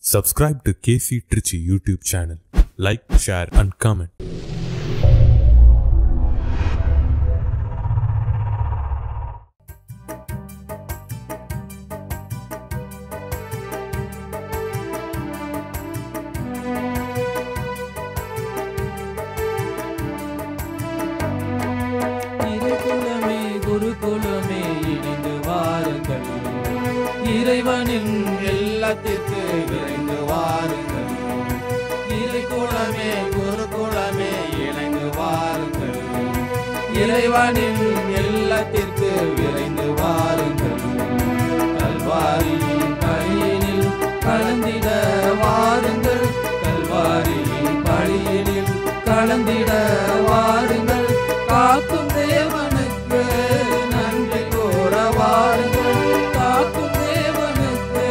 Subscribe to KC Trichy YouTube channel. Like, share and comment. குருகுலமே இணைந்து வாருங்கள், இறைவனின் இல்லத்திற்கு விரைந்து வாருங்கள். இறைகுலமே குருகுலமே இணைந்து வாருங்கள், இறைவனின் இல்லத்திற்கு விரைந்து வாருங்கள். கல்வாரியின் பலியினில் கலந்திட வாருங்கள், கல்வாரியின் பலியினில் கலந்திட வாருங்கள். காக்கும் தேவனுக்கு நன்றி கூற வாருங்கள், காக்கும் தேவனுக்கு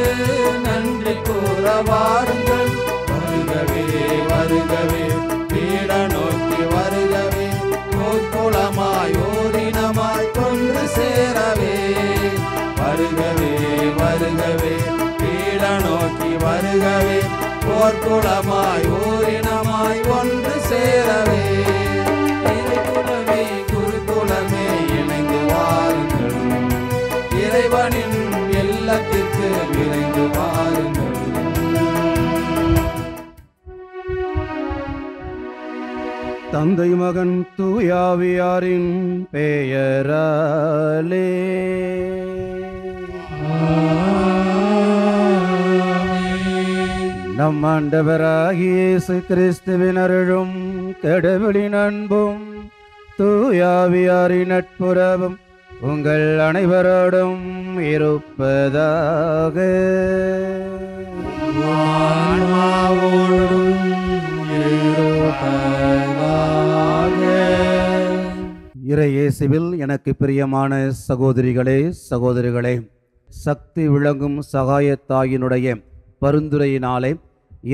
நன்றி கூற வாருங்கள். வருகவே வருகவே பீட நோக்கி வருகவே, போர்க்குளமாய் ஓரினமாய் கொன்று சேரவே. வருகவே வருகவே பீட நோக்கி வருகவே, போர்க்குளமாய் ஓரினமாய் ஒன்று சேரவே. இறைவனின் இல்லத்திற்கு விரைந்து வாருங்கள். தந்தை மகன் தூயாவியாரின் பெயராலே நம் ஆண்டவராகிய இயேசு கிறிஸ்துவின் அருளும் கடவுளின் அன்பும் தூயாவியாரின் நட்புறவும் உங்கள் அனைவரோடும் இருப்பதாக. இறையேசுவில் எனக்கு பிரியமான சகோதரிகளே சகோதரிகளே, சக்தி விளங்கும் சகாயத்தாயினுடைய பரிந்துரையினாலே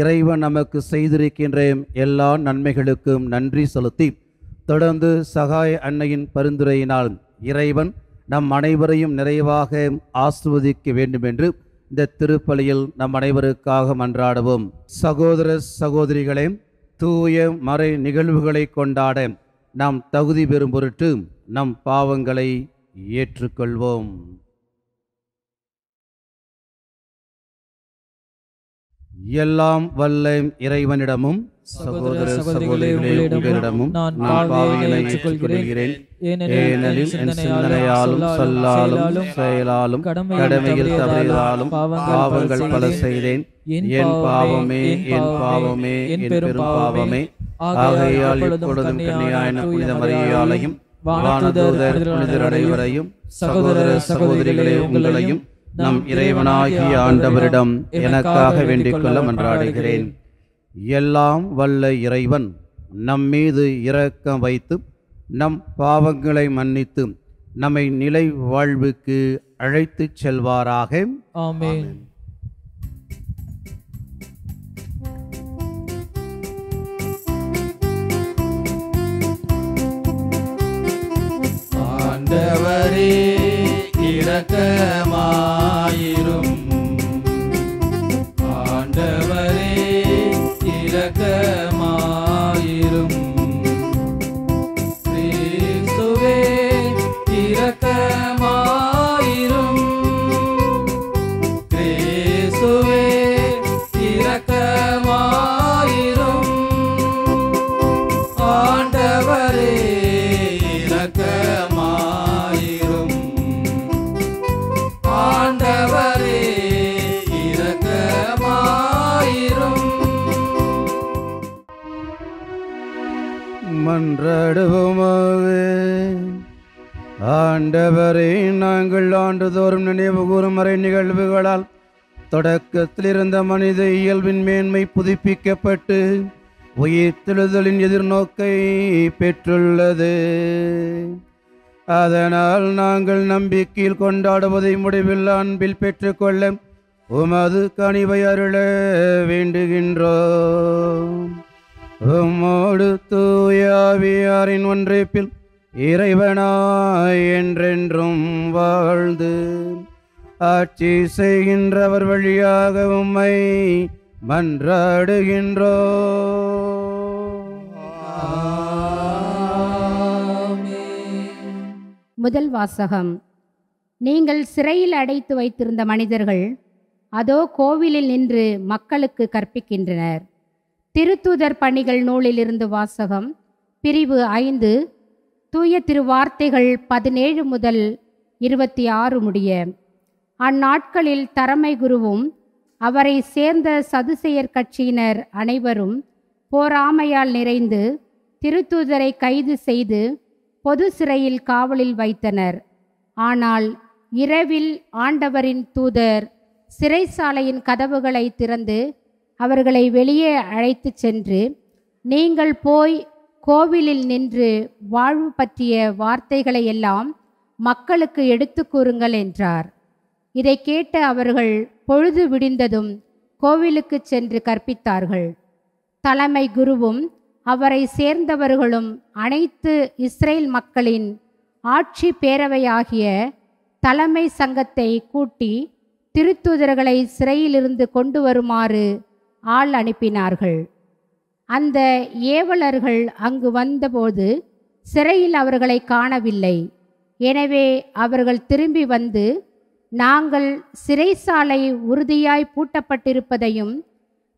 இறைவன் நமக்கு செய்திருக்கின்ற எல்லா நன்மைகளுக்கும் நன்றி செலுத்தி, தொடர்ந்து சகாய அன்னையின் பரிந்துரையினால் இறைவன் நம் அனைவரையும் நிறைவாக ஆசிர்வதிக்க வேண்டும் என்று இந்த திருப்பலியில் நம் அனைவருக்காக மன்றாடுவோம். சகோதர சகோதரிகளே, தூய மறை நிகழ்வுகளை கொண்டாட நாம் தகுதி பெறும் பொருட்டு நம் பாவங்களை ஏற்றுக்கொள்வோம். எல்லாம் வல்ல இறைவனிடமும் சகோதர சகோதரிகளே உங்களிடமும் நான் பாவங்களை ஏற்றுக்கொள்கிறேன். ஏனெனில் என் சிந்தனையாலும் சொல்லாலும் செயலாலும் கடமையில் தவறியதாலும் பாவங்கள் பல செய்தேன். என் பாவமே என் பாவமே என் பெரும் பாவமே. ஆகையால் இப்பொழுதும் கன்னியாயான புனித மரியாளையும் வானதூதர் புனிதர் அனைவரையும் சகோதர சகோதரிகளே உங்களையும் நம் இறைவனாகிய ஆண்டவரிடம் எனக்காக வேண்டிக் கொள்ள மன்றாடுகிறேன். எல்லாம் வல்ல இறைவன் நம் மீது இரக்கம் வைத்து நம் பாவங்களை மன்னித்து நம்மை நிலை வாழ்வுக்கு அழைத்துச் செல்வாராக. ஆமென். ஆண்டவரே இரக்கமாயிரும், ஆண்டவரே இரக்கமாயிரும். கிறிஸ்துவே இரக்கமாயிரும், கிறிஸ்துவே இரக்கமாயிரும். ஆண்டவரே இரக்கமாயிரும், ஆண்டவரே இரக்கமாயிரும். மன்றாடுவோமாக. ஆண்டவரே, நாங்கள் ஆண்டுதோறும் நினைவு கூறும் மறை நிகழ்வுகளால் தொடக்கத்தில் இருந்த மனித இயல்பின் மேன்மை புதுப்பிக்கப்பட்டு உயிர்த்தெழுதலின் எதிர்நோக்கை பெற்றுள்ளது. அதனால் நாங்கள் நம்பிக்கையில் கொண்டாடுவதை முடிவில் அன்பில் பெற்றுக்கொள்ள உமது கனிவை அருள வேண்டுகின்றோம். உம்மோடு தூயாவியாரின் ஒன்றைப்பில் இறைவனாய் என்றென்றும் வாழ்ந்து ஆட்சி செய்கின்றவர் வழியாக உம்மை மன்றாடுகின்றோ. முதல் வாசகம். நீங்கள் சிறையில் அடைத்து வைத்திருந்த மனிதர்கள் அதோ கோவிலில் நின்று மக்களுக்கு கற்பிக்கின்றனர். திருத்தூதர் பணிகள் நூலிலிருந்து வாசகம். பிரிவு 5, தூய திருவார்த்தைகள் 17 முதல் 26 முடிய. அந்நாட்களில் தலைமை குருவும் அவரை சேர்ந்த சதுசேயர் கட்சியினர் அனைவரும் போராமையால் நிறைந்து திருத்தூதரை கைது செய்து பொது சிறையில் காவலில் வைத்தனர். ஆனால் இரவில் ஆண்டவரின் தூதர் சிறைச்சாலையின் கதவுகளை திறந்து அவர்களை வெளியே அழைத்துச் சென்று, நீங்கள் போய் கோவிலில் நின்று வாழ்வு பற்றிய வார்த்தைகளை எல்லாம் மக்களுக்கு எடுத்து கூறுங்கள் என்றார். இதை கேட்ட அவர்கள் பொழுது விடிந்ததும் கோவிலுக்கு சென்று கற்பித்தார்கள். தலைமை குருவும் அவரை சேர்ந்தவர்களும் அனைத்து இஸ்ரேல் மக்களின் ஆட்சி பேரவையாகிய தலைமை சங்கத்தை கூட்டி திருத்தூதர்களை சிறையிலிருந்து கொண்டு வருமாறு ஆள் அனுப்பினார்கள். அந்த ஏவலர்கள் அங்கு வந்தபோது சிறையில் அவர்களை காணவில்லை. எனவே அவர்கள் திரும்பி வந்து, நாங்கள் சிறைச்சாலை உறுதியாய் பூட்டப்பட்டிருப்பதையும்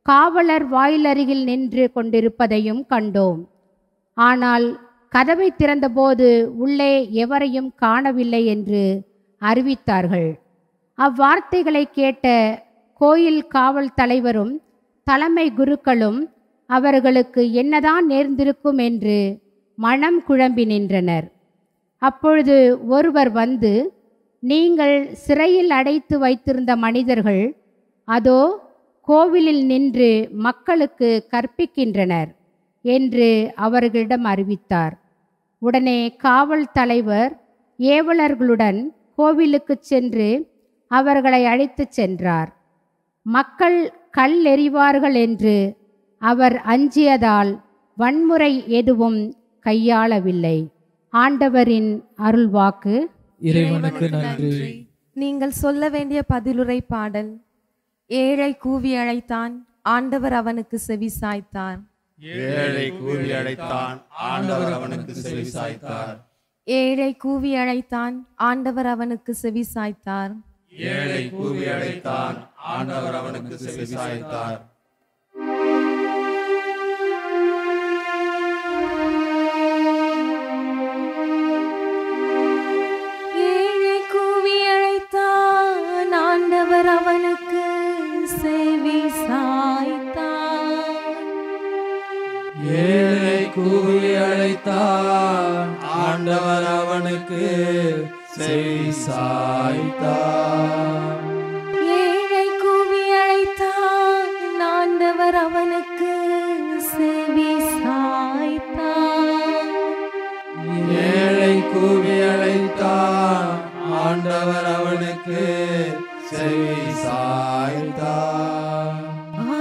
காவலர் வாயிலருகில் நின்று கொண்டிருப்பதையும் கண்டோம். ஆனால் கதவை திறந்தபோது உள்ளே எவரையும் காணவில்லை என்று அறிவித்தார்கள். அவ்வார்த்தைகளை கேட்ட கோயில் காவல் தலைவரும் தலைமை குருக்களும் அவர்களுக்கு என்னதான் நேர்ந்திருக்கும் என்று மனம் குழம்பி நின்றனர். அப்பொழுது ஒருவர் வந்து, நீங்கள் சிறையில் அடைத்து வைத்திருந்த மனிதர்கள் அதோ கோவிலில் நின்று மக்களுக்கு கற்பிக்கின்றனர் என்று அவர்களிடம் அறிவித்தார். உடனே காவல் தலைவர் ஏவலர்களுடன் கோவிலுக்கு சென்று அவர்களை அழைத்துச் சென்றார். மக்கள் கல் எறிவார்கள் என்று அவர் அஞ்சியதால் வன்முறை எதுவும் கையாளவில்லை. ஆண்டவரின் அருள்வாக்கு. இறைவனுக்கு நன்றி. நீங்கள் சொல்ல வேண்டிய பதிலுரை பாடல். ஏழை கூவி அழைத்தான், ஆண்டவர் அவனுக்கு செவி சாய்த்தார். ஏழை கூவி அழைத்தான், ஆண்டவர் அவனுக்கு செவி சாய்த்தார். ஏழை கூவி அழைத்தான், ஆண்டவர் அவனுக்கு செவி சாய்த்தார். ஏழை கூவி அழைத்தான், ஆண்டவர் அவனுக்கு செவி சாய்த்தார். ஏழை கூவி அழைத்தான், ஆண்டவர் அவனுக்கு செவி சாய்த்தார். ஏழை கூவி அழைத்தான், ஆண்டவர் அவனுக்கு செவி சாய்த்தார். ஏழை கூவி அழைத்தான், ஆண்டவர் அவனுக்கு செவி சாய்த்தார். ஏழை கூவி அழைத்தான், ஆண்டவர் அவனுக்கு செவி சாய்த்தார்.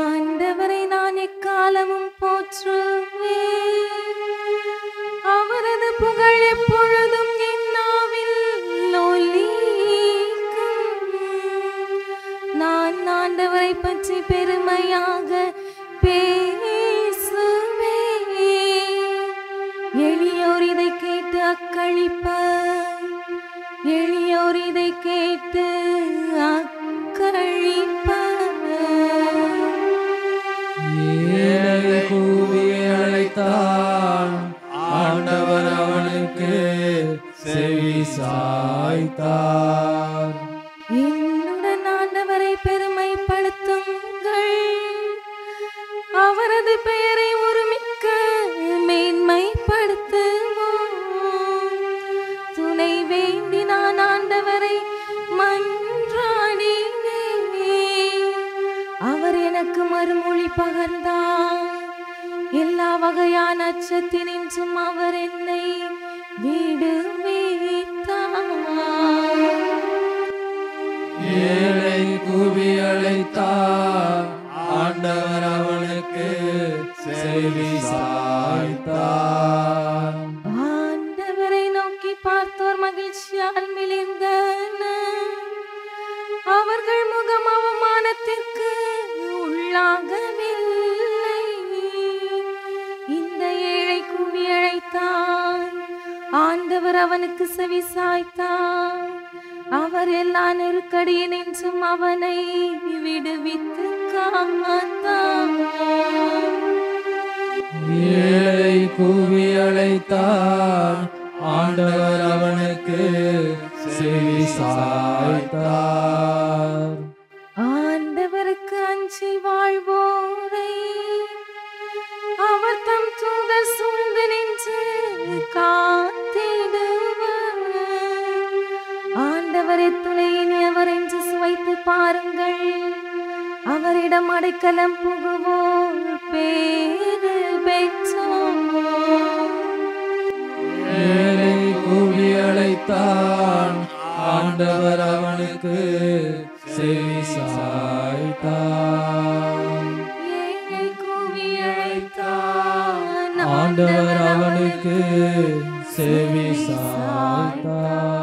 ஆண்டவரை நான் எக்காலமும் போற்றுவேன், அவரது புகழ் எப்பொழுதும் என் நாவில் ஒலிக்கும். நான் ஆண்டவரை பற்றி பெருமையாக பேசுவேன். எளியோர் இதை கேட்டு அக்களிப்பர், எளியோர் இதை கேட்டு அக்களிப்பர். ஏழை கூவி அழைத்தான், ஆண்டவர் அவனுக்கு செவி சாய்த்தார். என்னுடன் ஆண்டவரை பெருமைப்படுத்துங்கள், அவரது பெயரை ஒருமிக்க மேன்மைப்படுத்துவோம். துணை வேண்டி நான் ஆண்டவரை மன்றாடினேன், அவர் எனக்கு மறுமொழி பகர்ந்தார். எல்லா வகையான அச்சத்தினின்றும் அவர் என்னை விடுவித்தார். ஏழை கூவி அழைத்தார், ஆண்டவர் அவனுக்கு செவி சாய்த்தார். ஆண்டவரை நோக்கி பார்த்தோர் மகிழ்ச்சியால் மிளிர்ந்தனர், அவர்கள் முகம் அவமானத்திற்கு உள்ளாக ஆண்டவர் அவனுக்கு செவி சாய்த்தார். அவர் எல்லா நெருக்கடியினின்றும் அவனை விடுவித்து காத்தார். ஏழை கூவி அழைத்தார், ஆண்டவர் அவனுக்கு செவி சாய்த்தார். ஆண்டவருக்கு அஞ்சி வாழ்வோரை அவர் தம் தூதர் சூழ்ந்து நின்று காத்திடுவர். ஆண்டவரை துணையினியவர் என்று சுவைத்து பாருங்கள். அவரிடம் அடைக்கலம் புகுவோர் பேறு பெற்றோர். ஏழை கூவி அழைத்தான், ஆண்டவர் அவனுக்கு செவி சாய்த்தார். ஏழை கூவி அழைத்தான், ஆண்டவர் அவனுக்கு செவி சாய்த்தார்.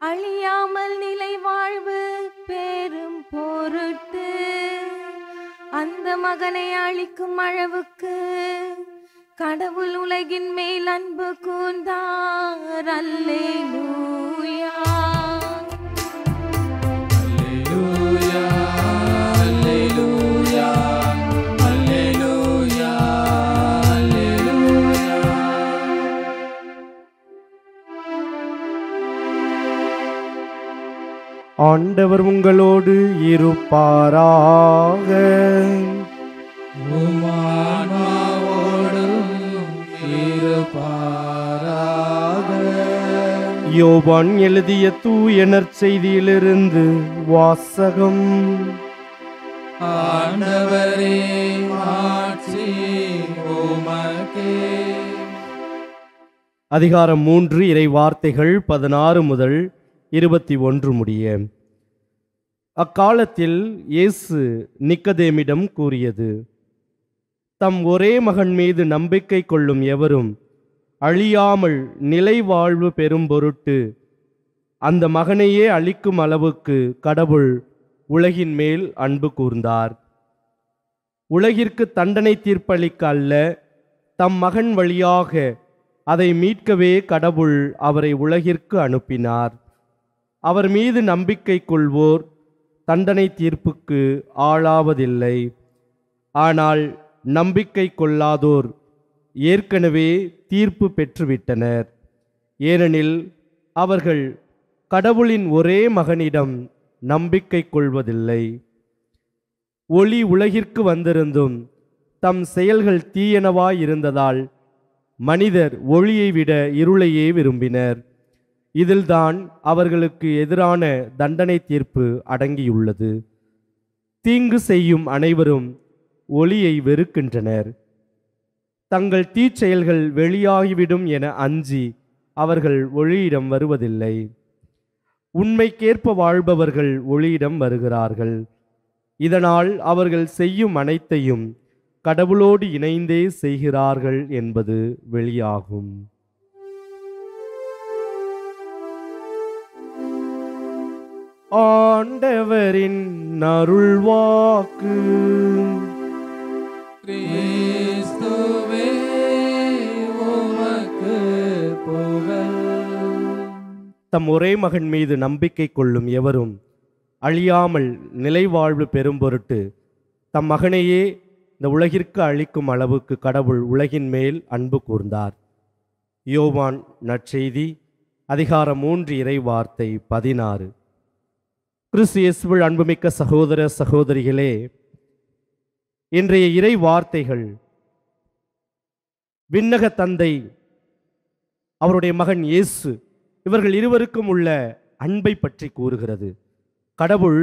அழியாமல் நிலை வாழ்வு பெரும் பொருட்டு அந்த மகனை அழிக்கும் அளவுக்கு கடவுள் உலகின் மேல் அன்பு கூர்ந்தார். அல்லேலூயா அல்லேலூயா அல்லேலூயா அல்லேலூயா அல்லேலூயா. ஆண்டவர் உங்களோடு இருப்பாராக. உம் ஆன்மாவோடும் இருப்பாராக. யோவான் எழுதிய தூய நற்செய்தியிலிருந்து வாசகம். ஆண்டவரே மாட்சி உமக்கே. அதிகாரம் 3 இறை வார்த்தைகள் 16 முதல் 21 முடிய. அக்காலத்தில் இயேசு நிக்கதேமிடம் கூறியது, தம் ஒரே மகன் மீது நம்பிக்கை கொள்ளும் எவரும் அழியாமல் நிலை வாழ்வு பெறும் பொருட்டு அந்த மகனையே அழிக்கும் அளவுக்கு கடவுள் உலகின் மேல் அன்பு கூர்ந்தார். உலகிற்கு தண்டனை தீர்ப்பளிக்க அல்ல, தம் மகன் வழியாக அதை மீட்கவே கடவுள் அவரை உலகிற்கு அனுப்பினார். அவர் மீது நம்பிக்கை கொள்வோர் தண்டனை தீர்ப்புக்கு ஆளாவதில்லை. ஆனால் நம்பிக்கை கொள்ளாதோர் ஏற்கனவே தீர்ப்பு பெற்றுவிட்டனர். ஏனெனில் அவர்கள் கடவுளின் ஒரே மகனிடம் நம்பிக்கை கொள்வதில்லை. ஒளி உலகிற்கு வந்திருந்தும் தம் செயல்கள் தீயனவாயிருந்ததால் மனிதர் ஒளியை விட இருளையே விரும்பினர். இதில்தான் அவர்களுக்கு எதிரான தண்டனை தீர்ப்பு அடங்கியுள்ளது. தீங்கு செய்யும் அனைவரும் ஒளியை வெறுக்கின்றனர். தங்கள் தீச்செயல்கள் வெளியாகிவிடும் என அஞ்சி அவர்கள் ஒளியிடம் வருவதில்லை. உண்மைக்கேற்ப வாழ்பவர்கள் ஒளியிடம் வருகிறார்கள். இதனால் அவர்கள் செய்யும் அனைத்தையும் கடவுளோடு இணைந்தே செய்கிறார்கள் என்பது வெளியாகும். ஆண்டவரின் அருள்வாக்கு. கிறிஸ்துவே உமக்கு புகழ். தம் ஒரே மகன் மீது நம்பிக்கை கொள்ளும் எவரும் அழியாமல் நிலைவாழ்வு பெறும் பொருட்டு தம் மகனையே இந்த உலகிற்கு அளிக்கும் அளவுக்கு கடவுள் உலகின் மேல் அன்பு கூர்ந்தார். யோவான் நற்செய்தி அதிகாரம் 3 இறை வார்த்தை 16. கிறிஸ்து இயேசுவில் அன்புமிக்க சகோதர சகோதரிகளே, இன்றைய இறை வார்த்தைகள் விண்ணக தந்தை, அவருடைய மகன் இயேசு, இவர்கள் இருவருக்கும் உள்ள அன்பை பற்றி கூறுகிறது. கடவுள்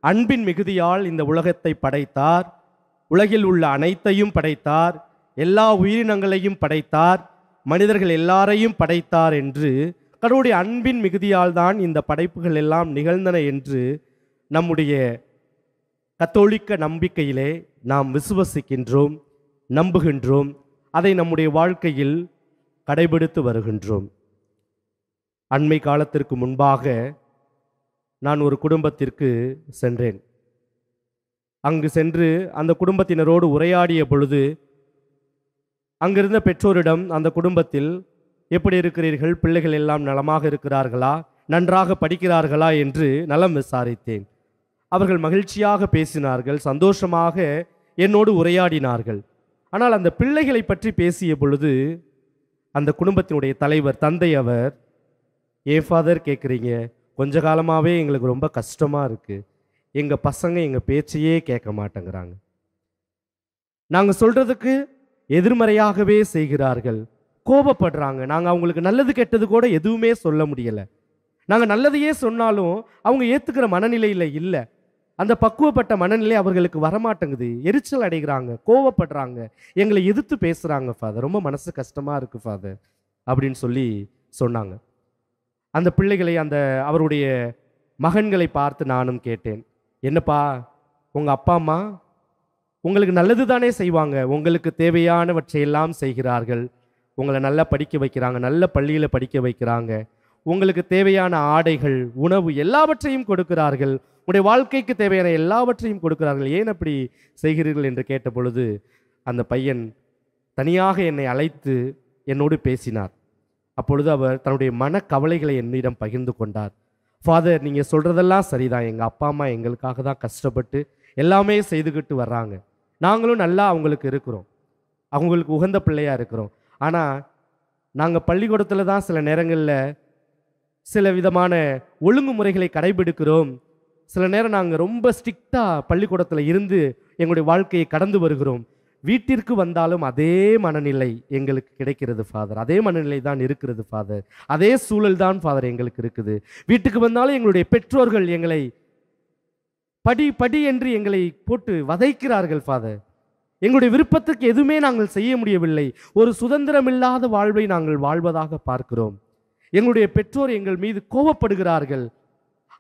அன்பின் மிகுதியால் இந்த உலகத்தை படைத்தார், உலகில் உள்ள அனைத்தையும் படைத்தார், எல்லா உயிரினங்களையும் படைத்தார், மனிதர்கள் எல்லாரையும் படைத்தார் என்று கடவுளுடைய அன்பின் மிகுதியால் தான் இந்த படைப்புகள் எல்லாம் நிகழ்ந்தன என்று நம்முடைய கத்தோலிக்க நம்பிக்கையிலே நாம் விசுவசிக்கின்றோம், நம்புகின்றோம். அதை நம்முடைய வாழ்க்கையில் கடைபிடித்து வருகின்றோம். அண்மை காலத்திற்கு முன்பாக நான் ஒரு குடும்பத்திற்கு சென்றேன். அங்கு சென்று அந்த குடும்பத்தினரோடு உரையாடிய பொழுது அங்கிருந்த பெற்றோரிடம் அந்த குடும்பத்தில் எப்படி இருக்கிறீர்கள், பிள்ளைகள் எல்லாம் நலமாக இருக்கிறார்களா, நன்றாக படிக்கிறார்களா என்று நலம் விசாரித்தேன். அவர்கள் மகிழ்ச்சியாக பேசினார்கள், சந்தோஷமாக என்னோடு உரையாடினார்கள். ஆனால் அந்த பிள்ளைகளை பற்றி பேசிய பொழுது அந்த குடும்பத்தினுடைய தலைவர், தந்தை, அவர், ஏன் ஃபாதர் கேட்குறீங்க, கொஞ்ச காலமாகவே எங்களுக்கு ரொம்ப கஷ்டமாக இருக்குது, எங்கள் பசங்க எங்கள் பேச்சையே கேட்க மாட்டேங்கிறாங்க, நாங்கள் சொல்கிறதுக்கு எதிர்மறையாகவே செய்கிறார்கள், கோபப்படுறாங்க, நாங்கள் அவங்களுக்கு நல்லது கெட்டது கூட எதுவுமே சொல்ல முடியலை, நாங்கள் நல்லதையே சொன்னாலும் அவங்க ஏற்றுக்கிற மனநிலையில் இல்லை, அந்த பக்குவப்பட்ட மனநிலை அவர்களுக்கு வரமாட்டேங்குது, எரிச்சல் அடைகிறாங்க, கோவப்படுறாங்க, எங்களை எதிர்த்து பேசுகிறாங்க ஃபாதர், ரொம்ப மனசு கஷ்டமாக இருக்குது ஃபாதர் அப்படின்னு சொல்லி சொன்னாங்க. அந்த பிள்ளைகளை, அந்த அவருடைய மகன்களை பார்த்து நானும் கேட்டேன், என்னப்பா உங்கள் அப்பா அம்மா உங்களுக்கு நல்லது தானே செய்வாங்க, உங்களுக்கு தேவையானவற்றையெல்லாம் செய்கிறார்கள், உங்களை நல்லா படிக்க வைக்கிறாங்க, நல்ல பள்ளியில் படிக்க வைக்கிறாங்க, உங்களுக்கு தேவையான ஆடைகள், உணவு எல்லாவற்றையும் கொடுக்கிறார்கள், உங்களுடைய வாழ்க்கைக்கு தேவையான எல்லாவற்றையும் கொடுக்கிறார்கள், ஏன் அப்படி செய்கிறீர்கள் என்று கேட்ட பொழுது அந்த பையன் தனியாக என்னை அழைத்து என்னோடு பேசினார். அப்பொழுது அவர் தன்னுடைய மனக்கவலைகளை என்னிடம் பகிர்ந்து கொண்டார். ஃபாதர், நீங்கள் சொல்கிறதெல்லாம் சரிதான், எங்கள் அப்பா அம்மா எங்களுக்காக தான் கஷ்டப்பட்டு எல்லாமே செய்துக்கிட்டு வர்றாங்க, நாங்களும் நல்லா அவங்களுக்கு இருக்கிறோம், அவங்களுக்கு உகந்த பிள்ளையாக இருக்கிறோம், ஆனால் நாங்கள் பள்ளிக்கூடத்தில் தான் சில நேரங்களில் சில விதமான ஒழுங்குமுறைகளை கடைபிடிக்கிறோம், சில நேரம் நாங்கள் ரொம்ப ஸ்ட்ரிக்டாக பள்ளிக்கூடத்தில் இருந்து எங்களுடைய வாழ்க்கையை கடந்து வருகிறோம், வீட்டிற்கு வந்தாலும் அதே மனநிலை எங்களுக்கு கிடைக்கிறது ஃபாதர், அதே மனநிலை தான் இருக்கிறது ஃபாதர், அதே சூழல் தான் ஃபாதர் எங்களுக்கு இருக்குது, வீட்டுக்கு வந்தாலும் எங்களுடைய பெற்றோர்கள் எங்களை படி படி என்று எங்களை போட்டு வதைக்கிறார்கள் ஃபாதர், எங்களுடைய விருப்பத்துக்கு எதுவுமே நாங்கள் செய்ய முடியவில்லை, ஒரு சுதந்திரமில்லாத வாழ்வை நாங்கள் வாழ்வதாக பார்க்கிறோம், எங்களுடைய பெற்றோர் எங்கள் மீது கோபப்படுகிறார்கள்,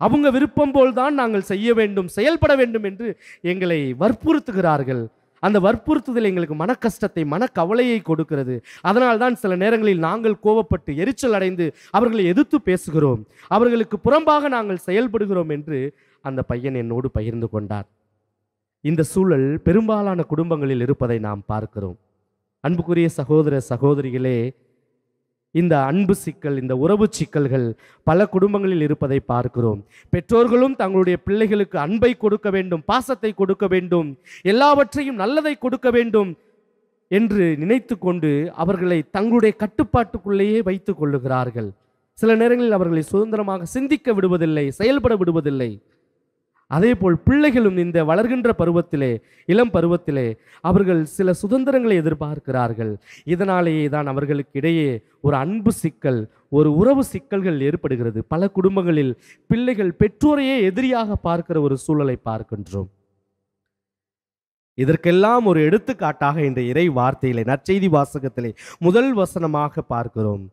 அவங்க விருப்பம் போல்தான் நாங்கள் செய்ய வேண்டும், செயல்பட வேண்டும் என்று எங்களை வற்புறுத்துகிறார்கள், அந்த வற்புறுத்துதல் எங்களுக்கு மன கஷ்டத்தை, மனக்கவலையை கொடுக்கிறது, அதனால்தான் சில நேரங்களில் நாங்கள் கோபப்பட்டு எரிச்சல் அடைந்து அவர்களை எதிர்த்து பேசுகிறோம், அவர்களுக்கு புறம்பாக நாங்கள் செயல்படுகிறோம் என்று அந்த பையன் என்னோடு பகிர்ந்து கொண்டார். இந்த சூழல் பெரும்பாலான குடும்பங்களில் இருப்பதை நாம் பார்க்கிறோம். அன்புக்குரிய சகோதர சகோதரிகளே, இந்த அன்பு சிக்கல், இந்த உறவு சிக்கல்கள் பல குடும்பங்களில் இருப்பதை பார்க்கிறோம். பெற்றோர்களும் தங்களுடைய பிள்ளைகளுக்கு அன்பை கொடுக்க வேண்டும், பாசத்தை கொடுக்க வேண்டும், எல்லாவற்றையும் நல்லதை கொடுக்க வேண்டும் என்று நினைத்து கொண்டு அவர்களை தங்களுடைய கட்டுப்பாட்டுக்குள்ளேயே வைத்துக் கொள்ளுகிறார்கள். சில நேரங்களில் அவர்களை சுதந்திரமாக சிந்திக்க விடுவதில்லை, செயல்பட விடுவதில்லை. அதேபோல் பிள்ளைகளும் இந்த வளர்கின்ற பருவத்திலே, இளம் பருவத்திலே அவர்கள் சில சுதந்திரங்களை எதிர்பார்க்கிறார்கள். இதனாலேயே தான் அவர்களுக்கு இடையே ஒரு அன்பு சிக்கல், ஒரு உறவு சிக்கல்கள் ஏற்படுகிறது. பல குடும்பங்களில் பிள்ளைகள் பெற்றோரையே எதிரியாக பார்க்கிற ஒரு சூழலை பார்க்கின்றோம். இதற்கெல்லாம் ஒரு எடுத்துக்காட்டாக இந்த இறை வார்த்தையிலே, நற்செய்தி வாசகத்திலே முதல் வசனமாக பார்க்கிறோம்.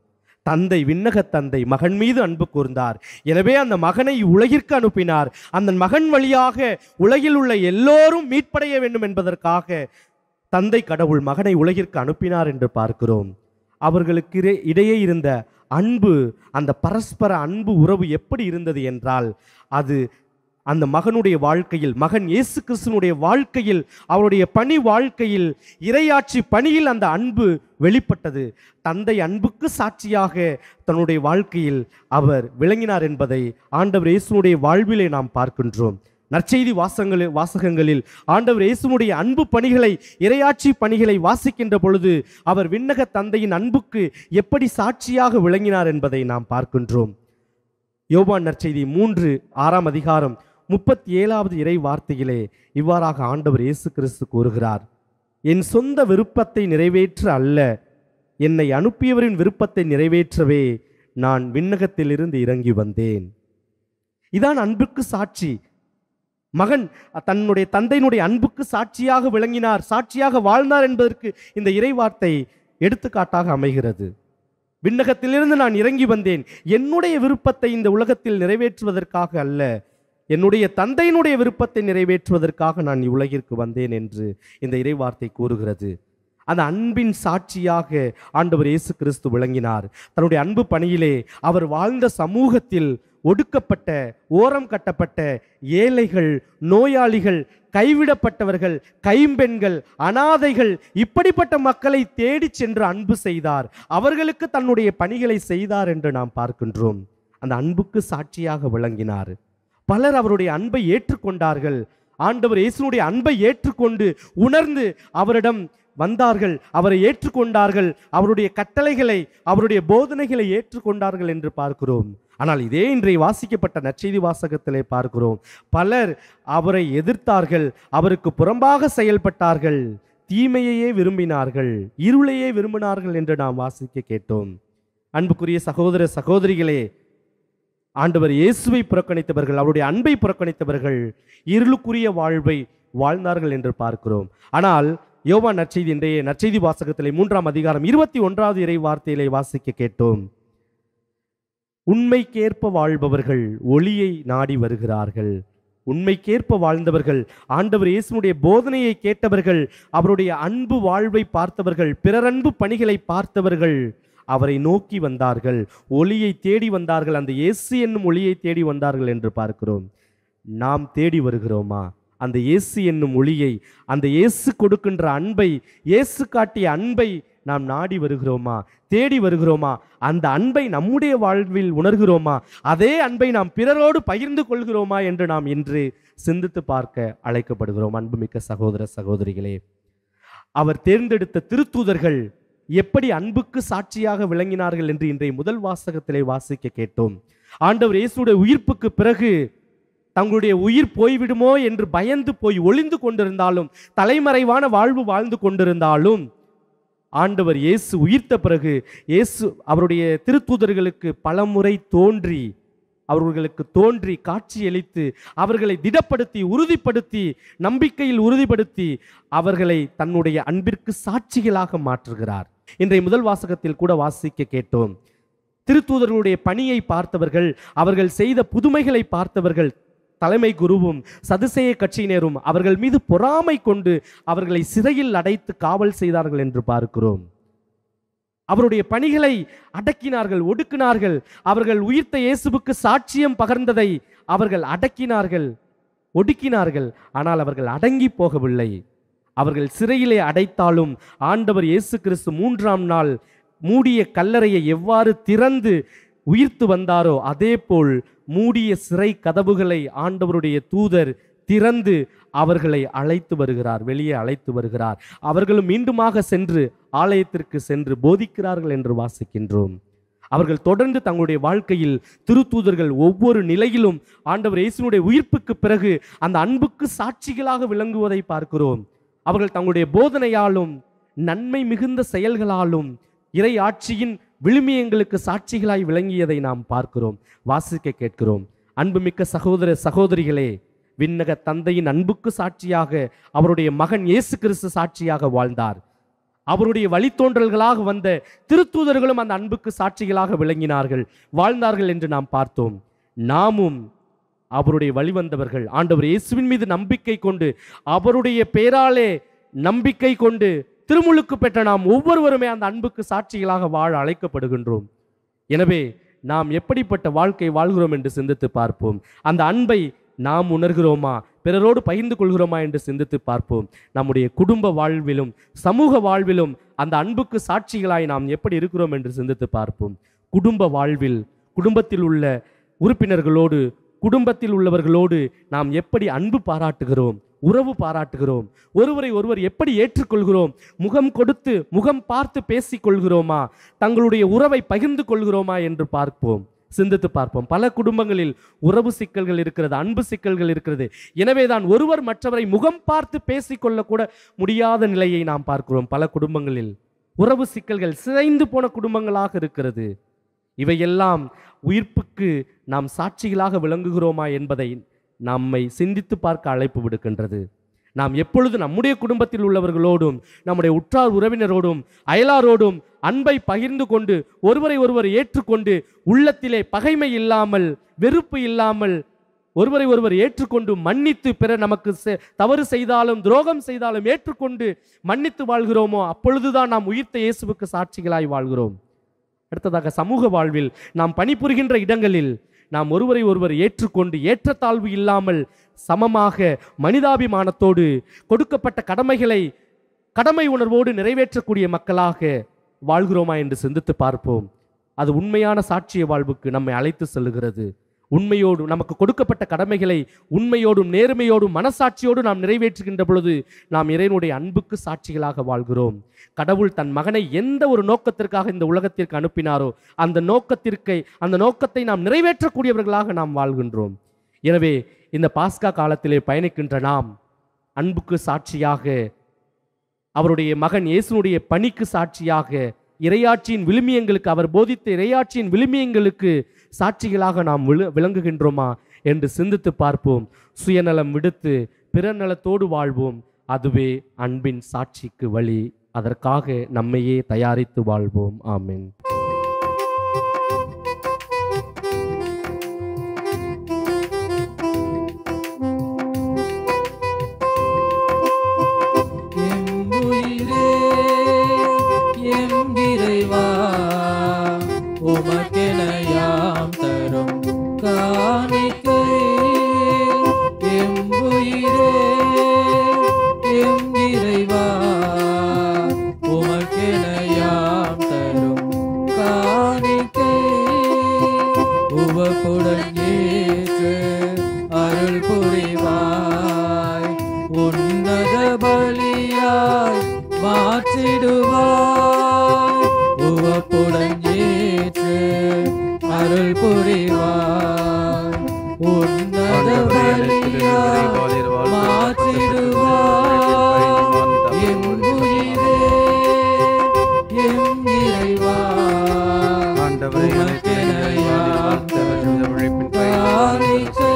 தந்தை, விண்ணக தந்தை மகன் மீது அன்பு கூர்ந்தார், எனவே அந்த மகனை உலகிற்கு அனுப்பினார், அந்த மகன் வழியாக உலகில் உள்ள எல்லோரும் மீட்படைய வேண்டும் என்பதற்காக தந்தை கடவுள் மகனை உலகிற்கு அனுப்பினார் என்று பார்க்கிறோம். அவர்களுக்கு இடையே இருந்த அன்பு, அந்த பரஸ்பர அன்பு உறவு எப்படி இருந்தது என்றால், அது அந்த மகனுடைய வாழ்க்கையில், மகன் இயேசு கிறிஸ்துவினுடைய வாழ்க்கையில், அவருடைய பணி வாழ்க்கையில், இறையாட்சி பணியில் அந்த அன்பு வெளிப்பட்டது. தந்தை அன்புக்கு சாட்சியாக தன்னுடைய வாழ்க்கையில் அவர் விளங்கினார் என்பதை ஆண்டவர் இயேசுனுடைய வாழ்விலே நாம் பார்க்கின்றோம். நற்செய்தி வாசகங்களில் ஆண்டவர் இயேசுனுடைய அன்பு பணிகளை, இறையாட்சி பணிகளை வாசிக்கின்ற பொழுது அவர் விண்ணக தந்தையின் அன்புக்கு எப்படி சாட்சியாக விளங்கினார் என்பதை நாம் பார்க்கின்றோம். யோவான் நற்செய்தி 3:6 37வது இறை வார்த்தையிலே இவ்வாறாக ஆண்டவர் இயேசு கிறிஸ்து கூறுகிறார், என் சொந்த விருப்பத்தை நிறைவேற்ற அல்ல, என்னை அனுப்பியவரின் விருப்பத்தை நிறைவேற்றவே நான் விண்ணகத்திலிருந்து இறங்கி வந்தேன். இதான் அன்புக்கு சாட்சி. மகன் தன்னுடைய தந்தையினுடைய அன்புக்கு சாட்சியாக விளங்கினார், சாட்சியாக வாழ்ந்தார் என்பதற்கு இந்த இறைவார்த்தை எடுத்துக்காட்டாக அமைகிறது. விண்ணகத்திலிருந்து நான் இறங்கி வந்தேன், என்னுடைய விருப்பத்தை இந்த உலகத்தில் நிறைவேற்றுவதற்காக அல்ல, என்னுடைய தந்தையினுடைய விருப்பத்தை நிறைவேற்றுவதற்காக நான் இவ்வுலகிற்கு வந்தேன் என்று இந்த இறைவார்த்தை கூறுகிறது. அந்த அன்பின் சாட்சியாக ஆண்டவர் இயேசு கிறிஸ்து விளங்கினார். தன்னுடைய அன்பு பணியிலே அவர் வாழ்ந்த சமூகத்தில் ஒடுக்கப்பட்ட, ஓரம் கட்டப்பட்ட ஏழைகள், நோயாளிகள், கைவிடப்பட்டவர்கள், கைம்பெண்கள், அனாதைகள், இப்படிப்பட்ட மக்களை தேடி சென்று அன்பு செய்தார். அவர்களுக்கு தன்னுடைய பணிகளை செய்தார் என்று நாம் பார்க்கின்றோம். அந்த அன்புக்கு சாட்சியாக விளங்கினார். பலர் அவருடைய அன்பை ஏற்றுக்கொண்டார்கள். ஆண்டவர் இயேசுனுடைய அன்பை ஏற்றுக்கொண்டு உணர்ந்து அவரிடம் வந்தார்கள், அவரை ஏற்றுக்கொண்டார்கள், அவருடைய கட்டளைகளை, அவருடைய போதனைகளை ஏற்றுக்கொண்டார்கள் என்று பார்க்கிறோம். ஆனால் இதே இன்றைய வாசிக்கப்பட்ட நற்செய்தி வாசகத்திலே பார்க்கிறோம், பலர் அவரை எதிர்த்தார்கள், அவருக்கு புறம்பாக செயல்பட்டார்கள், தீமையையே விரும்பினார்கள், இருளையே விரும்பினார்கள் என்று நாம் வாசிக்க கேட்டோம். அன்புக்குரிய சகோதர சகோதரிகளே, ஆண்டவர் இயேசுவை புறக்கணித்தவர்கள், அவருடைய அன்பை புறக்கணித்தவர்கள் இருளுக்குரிய வாழ்வை வாழ்ந்தார்கள் என்று பார்க்கிறோம். ஆனால் யோவான் நற்செய்தி, இன்றைய நற்செய்தி வாசகத்திலே 3:21 இறை வார்த்தையிலே வாசிக்க கேட்டோம், உண்மைக்கேற்ப வாழ்பவர்கள் ஒளியை நாடி வருகிறார்கள். உண்மைக்கேற்ப வாழ்ந்தவர்கள், ஆண்டவர் இயேசுனுடைய போதனையை கேட்டவர்கள், அவருடைய அன்பு வாழ்வை பார்த்தவர்கள், பிறரன்பு பணிகளை பார்த்தவர்கள் அவரை நோக்கி வந்தார்கள், ஒளியை தேடி வந்தார்கள், அந்த இயேசு என்னும் ஒளியை தேடி வந்தார்கள் என்று பார்க்கிறோம். நாம் தேடி வருகிறோமா அந்த இயேசு என்னும் ஒளியை? அந்த இயேசு கொடுக்கின்ற அன்பை, இயேசு காட்டிய அன்பை நாம் நாடி வருகிறோமா, தேடி வருகிறோமா? அந்த அன்பை நம்முடைய வாழ்வில் உணர்கிறோமா? அதே அன்பை நாம் பிறரோடு பகிர்ந்து கொள்கிறோமா என்று நாம் இன்று சிந்தித்து பார்க்க அழைக்கப்படுகிறோம். அன்புமிக்க சகோதர சகோதரிகளே, அவர் தேர்ந்தெடுத்த திருத்தூதர்கள் எப்படி அன்புக்கு சாட்சியாக விளங்கினார்கள் என்று இன்றைய முதல் வாசகத்திலே வாசிக்க கேட்டோம். ஆண்டவர் இயேசுடைய உயிர்ப்புக்கு பிறகு தங்களுடைய உயிர் போய்விடுமோ என்று பயந்து போய் ஒளிந்து கொண்டிருந்தாலும், தலைமறைவான வாழ்வு வாழ்ந்து கொண்டிருந்தாலும், ஆண்டவர் இயேசு உயிர்த்த பிறகு இயேசு அவருடைய திருத்தூதர்களுக்கு பலமுறை அவர்களுக்கு தோன்றி காட்சியளித்து அவர்களை திடப்படுத்தி, உறுதிப்படுத்தி, நம்பிக்கையில் உறுதிப்படுத்தி அவர்களை தன்னுடைய அன்பிற்கு சாட்சிகளாக மாற்றுகிறார். இன்றைய முதல் வாசகத்தில் கூட வாசிக்க கேட்டோம், திருத்தூதர்களுடைய பணியை பார்த்தவர்கள், அவர்கள் செய்த புதுமைகளை பார்த்தவர்கள், தலைமை குருவும் சதுசேய கட்சியினரும் அவர்கள் மீது பொறாமை கொண்டு அவர்களை சிறையில் அடைத்து காவல் செய்தார்கள் என்று பார்க்கிறோம். அவருடைய பணிகளை அடக்கினார்கள், ஒடுக்கினார்கள். அவர்கள் உயிர்த்த இயேசுவுக்கு சாட்சியம் பகர்ந்ததை அவர்கள் அடக்கினார்கள், ஒடுக்கினார்கள். ஆனால் அவர்கள் அடங்கி போகவில்லை. அவர்கள் சிறையிலே அடைத்தாலும் ஆண்டவர் இயேசு கிறிஸ்து 3ஆம் நாள் மூடிய கல்லறையை எவ்வாறு திறந்து உயிர்த்து வந்தாரோ அதே போல் மூடிய சிறை கதவுகளை ஆண்டவருடைய தூதர் திறந்து அவர்களை அழைத்து வருகிறார், வெளியே அழைத்து வருகிறார். அவர்களும் மீண்டுமாக சென்று ஆலயத்திற்கு சென்று போதிக்கிறார்கள் என்று வாசிக்கின்றோம். அவர்கள் தொடர்ந்து தங்களுடைய வாழ்க்கையில் திருத்தூதர்கள் ஒவ்வொரு நிலையிலும் ஆண்டவர் இயேசுனுடைய உயிர்ப்புக்கு பிறகு அந்த அன்புக்கு சாட்சிகளாக விளங்குவதை பார்க்கிறோம். அவர்கள் தங்களுடைய போதனையாலும் நன்மை மிகுந்த செயல்களாலும் இறை ஆட்சியின் விழுமியங்களுக்கு சாட்சிகளாய் விளங்கியதை நாம் பார்க்கிறோம், வாசிக்க கேட்கிறோம். அன்புமிக்க சகோதர சகோதரிகளே, விண்ணக தந்தையின் அன்புக்கு சாட்சியாக அவருடைய மகன் இயேசு கிறிஸ்து சாட்சியாக வாழ்ந்தார். அவருடைய வழித்தோன்றல்களாக வந்த திருத்தூதர்களும் அந்த அன்புக்கு சாட்சிகளாக விளங்கினார்கள், வாழ்ந்தார்கள் என்று நாம் பார்த்தோம். நாமும் அவருடைய வழிவந்தவர்கள், ஆண்டவர் இயேசுவின் மீது நம்பிக்கை கொண்டு அவருடைய பேராலே நம்பிக்கை கொண்டு திருமுழுக்கு பெற்ற நாம் ஒவ்வொருவருமே அந்த அன்புக்கு சாட்சிகளாக வாழ அழைக்கப்படுகின்றோம். எனவே நாம் எப்படிப்பட்ட வாழ்க்கை வாழ்கிறோம் என்று சிந்தித்து பார்ப்போம். அந்த அன்பை நாம் உணர்கிறோமா, பிறரோடு பகிர்ந்து கொள்கிறோமா என்று சிந்தித்து பார்ப்போம். நம்முடைய குடும்ப வாழ்விலும் சமூக வாழ்விலும் அந்த அன்புக்கு சாட்சிகளாய் நாம் எப்படி இருக்கிறோம் என்று சிந்தித்து பார்ப்போம். குடும்ப வாழ்வில் குடும்பத்தில் உள்ள உறுப்பினர்களோடு, குடும்பத்தில் உள்ளவர்களோடு நாம் எப்படி அன்பு பாராட்டுகிறோம், உறவு பாராட்டுகிறோம், ஒருவரை ஒருவர் எப்படி ஏற்றுக்கொள்கிறோம், முகம் கொடுத்து முகம் பார்த்து பேசிக் கொள்கிறோமா, தங்களுடைய உறவை பகிர்ந்து கொள்கிறோமா என்று பார்ப்போம். சிந்தித்து பார்ப்போம். பல குடும்பங்களில் உறவு சிக்கல்கள் இருக்கிறது, அன்பு சிக்கல்கள் இருக்கிறது. எனவேதான் ஒருவர் மற்றவரை முகம் பார்த்து பேசிக்கொள்ளக்கூட முடியாத நிலையை நாம் பார்க்கிறோம். பல குடும்பங்களில் உறவு சிக்கல்கள் சிதைந்து போன குடும்பங்களாக இருக்கிறது. இவையெல்லாம் உயிர்ப்புக்கு நாம் சாட்சிகளாக விளங்குகிறோமா என்பதை நம்மை சிந்தித்து பார்க்க அழைப்பு விடுக்கின்றது. நாம் எப்பொழுது நம்முடைய குடும்பத்தில் உள்ளவர்களோடும் நம்முடைய உற்றார் உறவினரோடும் அயலாரோடும் அன்பை பகிர்ந்து கொண்டு ஒருவரை ஒருவர் ஏற்றுக்கொண்டு உள்ளத்திலே பகைமை இல்லாமல் வெறுப்பு இல்லாமல் ஒருவரை ஒருவர் ஏற்றுக்கொண்டு மன்னித்து பிறர் நமக்கு தவறு செய்தாலும் துரோகம் செய்தாலும் ஏற்றுக்கொண்டு மன்னித்து வாழ்கிறோமோ அப்பொழுதுதான் நாம் உயிர்த்த இயேசுவுக்கு சாட்சிகளாய் வாழ்கிறோம். அடுத்ததாக சமூக வாழ்வில் நாம் பணிபுரிகின்ற இடங்களில் நாம் ஒருவரை ஒருவர் ஏற்றுக்கொண்டு ஏற்றத்தாழ்வு இல்லாமல் சமமாக மனிதாபிமானத்தோடு கொடுக்கப்பட்ட கடமைகளை கடமை உணர்வோடு நிறைவேற்றக்கூடிய மக்களாக வாழ்கிறோமா என்று சிந்தித்து பார்ப்போம். அது உண்மையான சாட்சிய வாழ்வுக்கு நம்மை அழைத்து செல்லுகிறது. உண்மையோடு நமக்கு கொடுக்கப்பட்ட கடமைகளை உண்மையோடும் நேர்மையோடும் மனசாட்சியோடு நாம் நிறைவேற்றுகின்ற பொழுது நாம் இறைவனுடைய அன்புக்கு சாட்சிகளாக வாழ்கிறோம். கடவுள் தன் மகனை எந்த ஒரு நோக்கத்திற்காக இந்த உலகத்திற்கு அனுப்பினாரோ அந்த நோக்கத்தை நாம் நிறைவேற்றக்கூடியவர்களாக நாம் வாழ்கின்றோம். எனவே இந்த பாஸ்கா காலத்திலே பயணிக்கின்ற நாம் அன்புக்கு சாட்சியாக, அவருடைய மகன் இயேசுனுடைய பணிக்கு சாட்சியாக, இறையாட்சியின் விழுமியங்களுக்கு அவர் போதித்த இறையாட்சியின் விழுமியங்களுக்கு சாட்சிகளாக நாம் விளங்குகின்றோமா என்று சிந்தித்து பார்ப்போம். சுயநலம் விடுத்து பிறநலத்தோடு வாழ்வோம். அதுவே அன்பின் சாட்சிக்கு வழி. அதற்காக நம்மையே தயாரித்து வாழ்வோம். ஆமென். உமக்கெனையாம் தரும் காணிக்கை எம்புயிரே எம் இறைவா, உமக்கெனையாம் தரும் காணிக்கை உவப்புடன் ஏற்று அருள் புரிவாய், உன்னத பலியாய் மாற்றிடுவாய், உவப்புடன் ஏற்று அருள் புரிவாய், உன்னத பலியாய் மாற்றிடுவாய், எம் உயிரே எம் இறைவா, உமக்கெனையாம் தரும் காணிக்கை.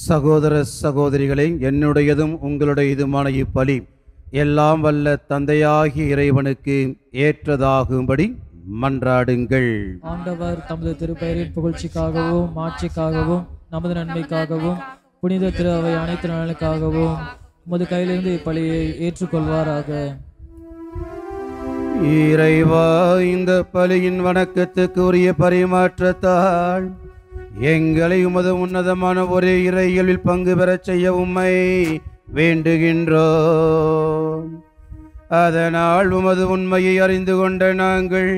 சகோதர சகோதரிகளே, என்னுடையதும் உங்களுடையதுமான இப்பலி எல்லாம் வல்ல தந்தையாகிய இறைவனுக்கு ஏற்றதாகும்படி மன்றாடுங்கள். ஆண்டவர் தமது திருப்பெயரின் புகழ்ச்சிக்காகவும் மாட்சிக்காகவும் நமது நன்மைக்காகவும் புனித திரு அவை அனைத்து நலனுக்காகவும் உமது கையிலிருந்து இப்பலியை ஏற்றுக்கொள்வாராக. இறைவா, இந்த பலியின் வணக்கத்துக்கு உரிய பரிமாற்றத்தால் எங்களை உமது உன்னதமான ஒரே இறையியலில் பங்கு பெறச் செய்ய உம்மை வேண்டுகின்றோம். அதனால் உமது உண்மையை அறிந்து கொண்ட நாங்கள்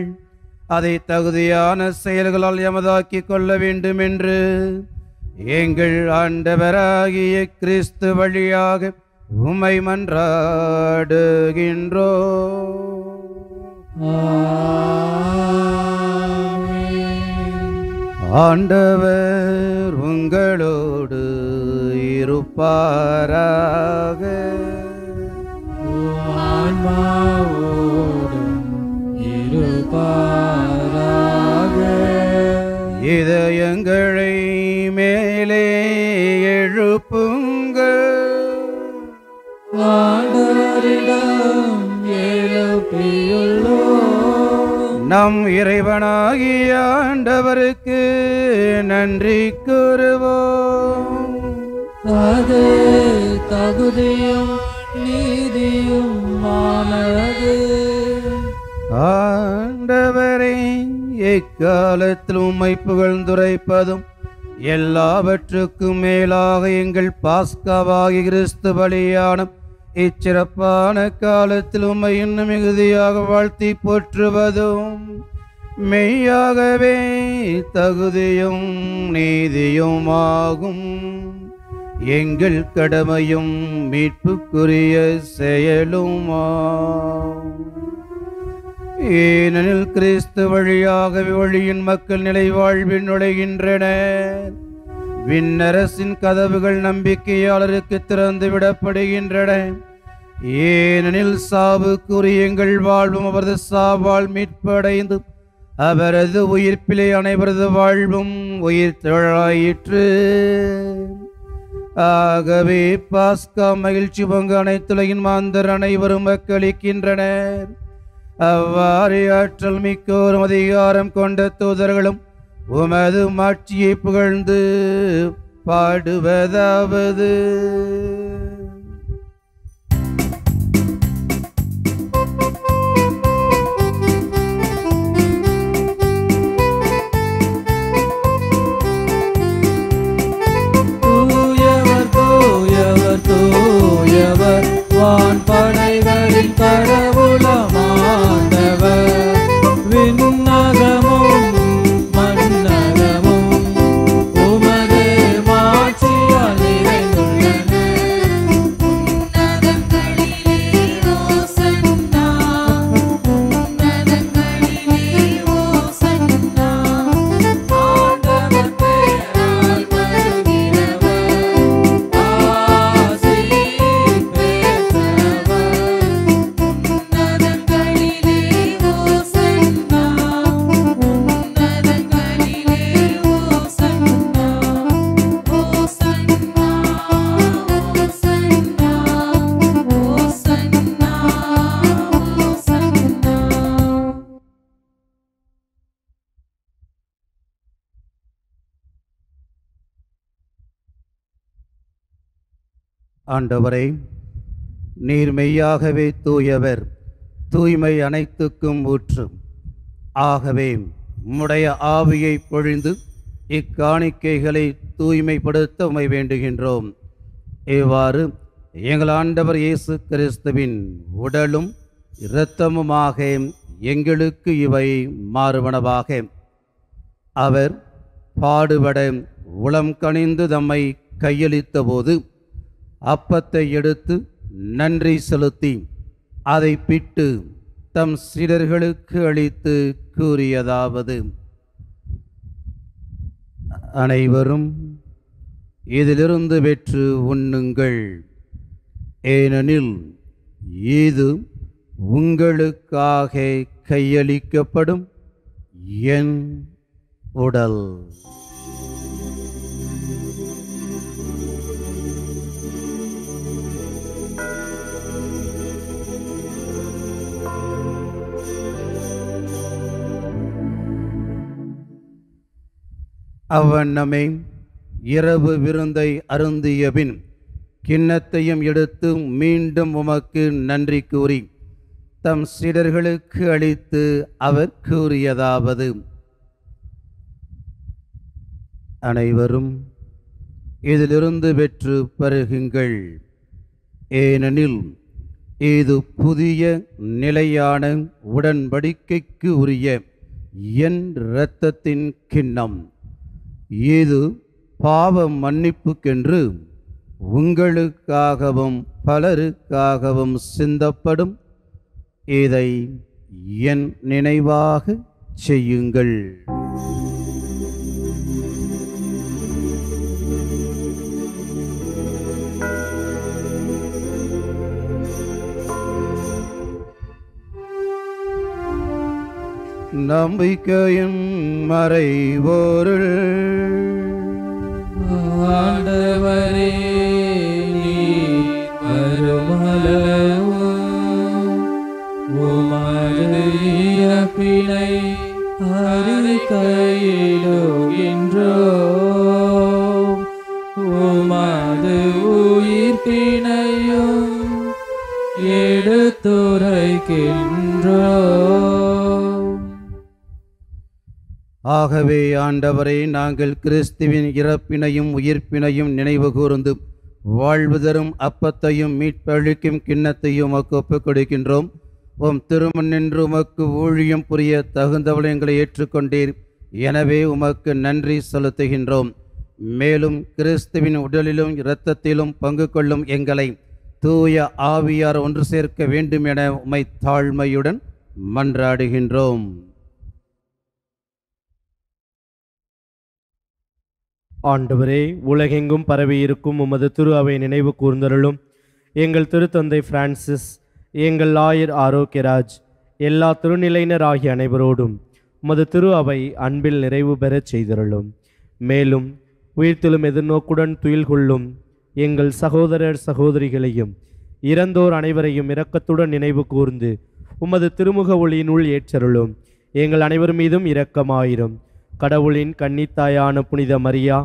அதை தகுதியான செயல்களால் எமதாக்கிக் கொள்ள வேண்டும் என்று எங்கள் ஆண்டவராகிய கிறிஸ்து வழியாக உம்மை மன்றாடுகின்றோம். ஆண்டவர் உங்களோடு இருப்பாராக. இதயங்களை மேலே எழுப்புங்கள். ஆண்டவரிடம் எழுப்பியுள்ளோம். நம் இறைவனாகிய ஆண்டவருக்கு நன்றி கூறுவோம். அது தகுதியும் நீதியும் ஆனது. ஆண்டவரே, எக்காலத்தில் உம்மை புகழ்ந்துரைப்பதும் எல்லாவற்றுக்கும் மேலாக எங்கள் பாஸ்காவாகிய கிறிஸ்து பலியான இச்சிறப்பான காலத்தில் உம்மை இன்னும் மிகுதியாக வாழ்த்தி போற்றுவதும் மெய்யாகவே தகுதியும் நீதியுமாகும். எங்கள் கடமையும் மீட்புக்குரிய செயலுமாகும். ஏனெனில் கிறிஸ்து வழியாக ஒளியின் மக்கள் நிலை வாழ்வில் நுழைகின்றனர். விண்ணரசின் கதவுகள் நம்பிக்கையாளருக்கு திறந்து விடப்படுகின்றன. ஏனெனில் சாவுக்குரிய எங்கள் வாழ்வும் அவரது சாவால் மீட்படைந்து அவரது உயிர்ப்பிலே அனைவரது வாழ்வும் உயிர் தொழாயிற்று. ஆகவே பாஸ்கா மகிழ்ச்சி பங்கு அனைத்துலகின் மாந்தர் அனைவரும் மக்களிக்கின்றனர். அவ்வாறு ஆற்றல் மிக்கோரும் அதிகாரம் கொண்ட தூதர்களும் உமது மாட்சியை புகழ்ந்து பாடுவதாவது: தூயவர் தூயவர் தூயவர் வான்படைகளின் கடவுளமாண்டவர். விண்ணகமும் மண்ணகமும் உமது மாட்சியால் நிறைந்துள்ளன. உன்னதங்களிலே ஓசன்னா, உன்னதங்களிலே ஓசன்னா. ஆண்டவர் பெயரால் வருகிறவர் ஆசி பெற்றவர். உன்னதங்களிலே ஓசன்னா, உன்னதங்களிலே ஓசன்னா. ஓசன்னா, ஓசன்னா, ஓசன்னா, ஓசன்னா. ஆண்டவரே, நீர் மெய்யாகவே தூயவர், தூய்மை அனைத்துக்கும் ஊற்று. ஆகவே உம்முடைய ஆவியை பொழிந்து இக்காணிக்கைகளை தூய்மைப்படுத்த உம்மை வேண்டுகின்றோம். இவ்வாறு எங்கள் ஆண்டவர் இயேசு கிறிஸ்துவின் உடலும் இரத்தமுமாக எங்களுக்கு இவை மாறுவனவாக. அவர் பாடுபட உளம் கனிந்து தம்மை கையளித்த போது அப்பத்தை எடுத்து நன்றி செலுத்தி அதை பிட்டு தம் சீடர்களுக்கு அளித்து கூறியதாவது: அனைவரும் இதிலிருந்து பெற்று உண்ணுங்கள். ஏனெனில் இது உங்களுக்காக கையளிக்கப்படும் என் உடல். அவ்வண்ணமே இரவு விருந்தை அருந்தியபின் கிண்ணத்தையும் எடுத்து மீண்டும் உமக்கு நன்றி கூறி தம் சீடர்களுக்கு அளித்து அவர் கூறியதாவது: அனைவரும் இதிலிருந்து பெற்று பருகுங்கள். ஏனெனில் இது புதிய நிலையான உடன்படிக்கைக்கு உரிய என் இரத்தத்தின் கிண்ணம். இது பாவ மன்னிப்புக்கென்று உங்களுக்காகவும் பலருக்காகவும் சிந்தப்படும். இதை என் நினைவாக செய்யுங்கள். நம்பிக்கையின் மறைபொருள். ஆண்டவரே, நீர் வருமளவும் உமது இறப்பினை அறிக்கையிடுகின்றோம். உமது உயிர்ப்பினையும் எடுத்துரைக்கின்றோம். ஆகவே ஆண்டவரே, நாங்கள் கிறிஸ்துவின் இறப்பினையும் உயிர்ப்பினையும் நினைவு கூர்ந்து வாழ்வு தரும் அப்பத்தையும் மீட்பளிக்கும் கிண்ணத்தையும் உமக்கு ஒப்புக் கொடுக்கின்றோம். உம் திருமண் நின்று உமக்கு ஊழியம் புரிய தகுந்தவளை எங்களை ஏற்றுக்கொண்டீர். எனவே உமக்கு நன்றி செலுத்துகின்றோம். மேலும் கிறிஸ்துவின் உடலிலும் இரத்தத்திலும் பங்கு கொள்ளும் எங்களை தூய ஆவியார் ஒன்று சேர்க்க வேண்டும் என உம்மை தாழ்மையுடன் மன்றாடுகின்றோம். ஆண்டவரே, உலகெங்கும் பரவியிருக்கும் உமது திரு அவை நினைவு கூர்ந்தருளும். எங்கள் திருத்தந்தை பிரான்சிஸ், எங்கள் ஆயர் ஆரோக்கியராஜ், எல்லா திருநிலையினர் ஆகிய அனைவரோடும் உமது திரு அவை அன்பில் நிறைவு பெறச் செய்தருளும். மேலும் உயிர்த்தெழும் எதிர்நோக்குடன் துயில் கொள்ளும் எங்கள் சகோதரர் சகோதரிகளையும் இறந்தோர் அனைவரையும் இரக்கத்துடன் நினைவு கூர்ந்து உமது திருமுக ஒளியினுள் ஏற்றருளும். எங்கள் அனைவர் மீதும் இரக்கமாயிரும். கடவுளின் கன்னித்தாயான புனித மரியா,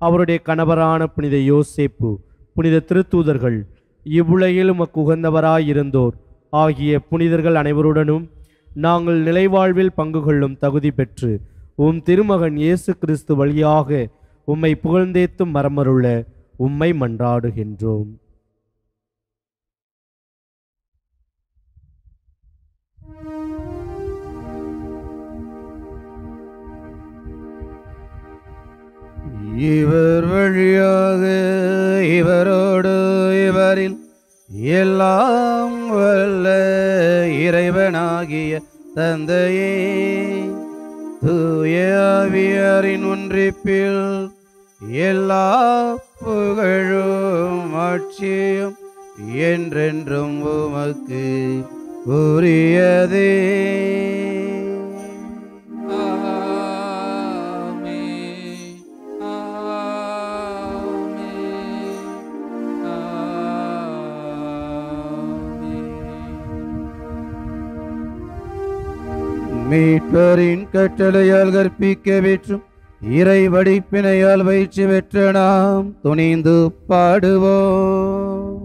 அவருடைய கணவரான புனித யோசேப்பு, புனித திருத்தூதர்கள், இவ்வுலகில் உமக்கு உகந்தவராயிருந்தோர் ஆகிய புனிதர்கள் அனைவருடனும் நாங்கள் நிலைவாழ்வில் பங்கு கொள்ளும் தகுதி பெற்று உம் திருமகன் இயேசு கிறிஸ்து வழியாக உம்மை புகழ்ந்தேத்தும் மரமருள உம்மை மன்றாடுகின்றோம். இவர் வழியாக இவரோடு இவரில் எல்லாம் வல்ல இறைவனாகிய தந்தையே, தூய ஆவியாரின் ஒன்றிப்பில் எல்லா புகழும் ஆட்சியும் என்றென்றும் உமக்கு உரியதே. மீட்பரின் கட்டளையால் கற்பிக்க பெற்றும் இறை வடிப்பினையால் பயிற்சி பெற்ற நாம் துணிந்து பாடுவோம்.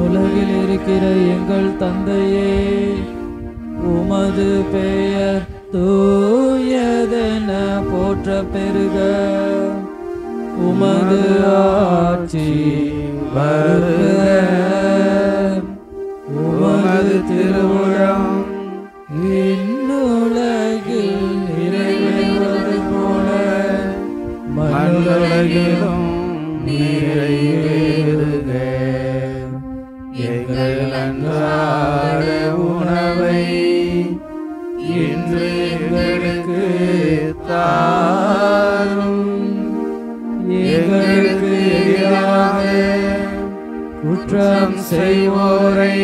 உலகில் இருக்கிற எங்கள் தந்தையே, உமது பெயர் தூயதென போற்ற பெருக, உமது ஆட்சி வருக, உமது திருவுளம் இன்னுலகில் நிறைவேறுவது போல மண்ணுலகிலும் நிறைவேறுக. எங்கள் அன்றாட உணவை இன்று எங்களுக்கு தாரும். எங்களுக்கு எதிராக குற்றம் செய்வோரை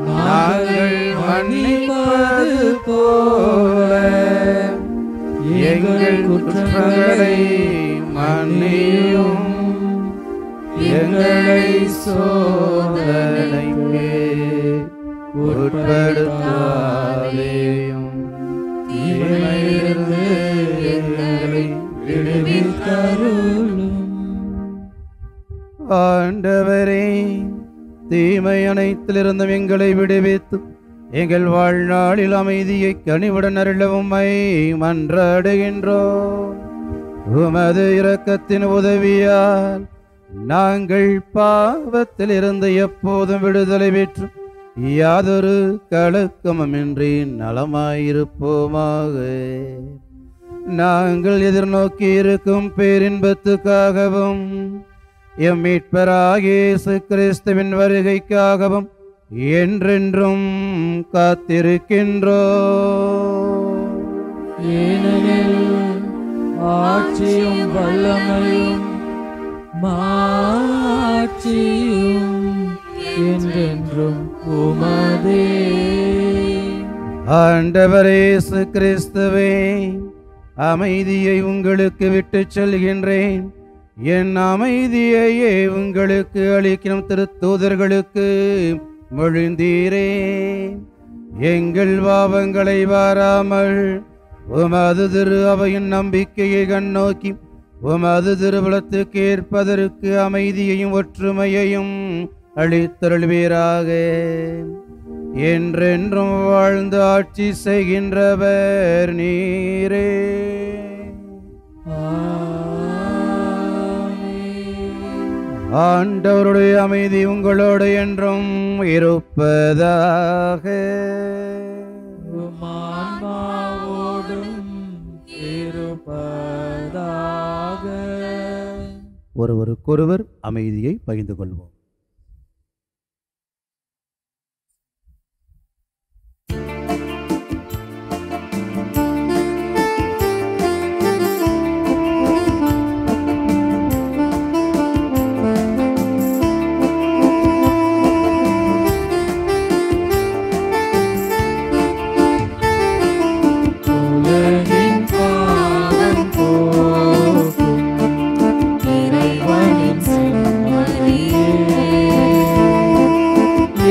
நாங்கள் மன்னிப்பது போல எங்கள் குற்றங்களை மன்னியும். எங்களை சோதனைக்கு உட்படுத்தாதேயும், தீமையிலிருந்து எங்களை விடுவித்தருளும். ஆண்டவரே, தீமை அனைத்திலிருந்தும் எங்களை விடுவித்து எங்கள் வாழ்நாளில் அமைதியை கனிவுடன் அருளவும்மை மன்றாடுகின்றோம். உமது இரக்கத்தின் உதவியால் நாங்கள் பாவத்தில் இருந்து எப்போதும் விடுதலை பெற்று யாதொரு கலக்கமுமின்றி நலமாயிருப்போமாக. நாங்கள் எதிர்நோக்கி இருக்கும் பேரின்பத்துக்காகவும் எம் மீட்பராகிய இயேசு கிறிஸ்துவின் வருகைக்காகவும் என்றென்றும் காத்திருக்கின்றோம். ஏனெனில் ஆட்சியும் வல்லமையும் மாட்சியும் என்றென்றும் உமதே. ஆண்டவரே இயேசு கிறிஸ்துவே, அமைதியை உங்களுக்கு விட்டுச் செல்கின்றேன், என் அமைதியையே உங்களுக்கு அளிக்கும் திருத்தூதர்களுக்கு மொழிந்தீரே. எங்கள் பாவங்களை வாராமல் உமது திரு அவையின் நம்பிக்கையை கண்ணோக்கி உமது திருவுளத்துக்கு ஏற்பதற்கு அமைதியையும் ஒற்றுமையையும் அளித்தருள்வீராக. என்றென்றும் வாழ்ந்து ஆட்சி செய்கின்றவர் நீரே. ஆண்டவருடைய அமைதி உங்களோடு என்றும் இருப்பதாக. ஆன்மாவோடும் இருப்பதாக. ஒருவருக்கொருவர் அமைதியை பகிர்ந்து கொள்வோம். உலகின் பாவம் போக்கும் இறைவனின் செம்மறியே,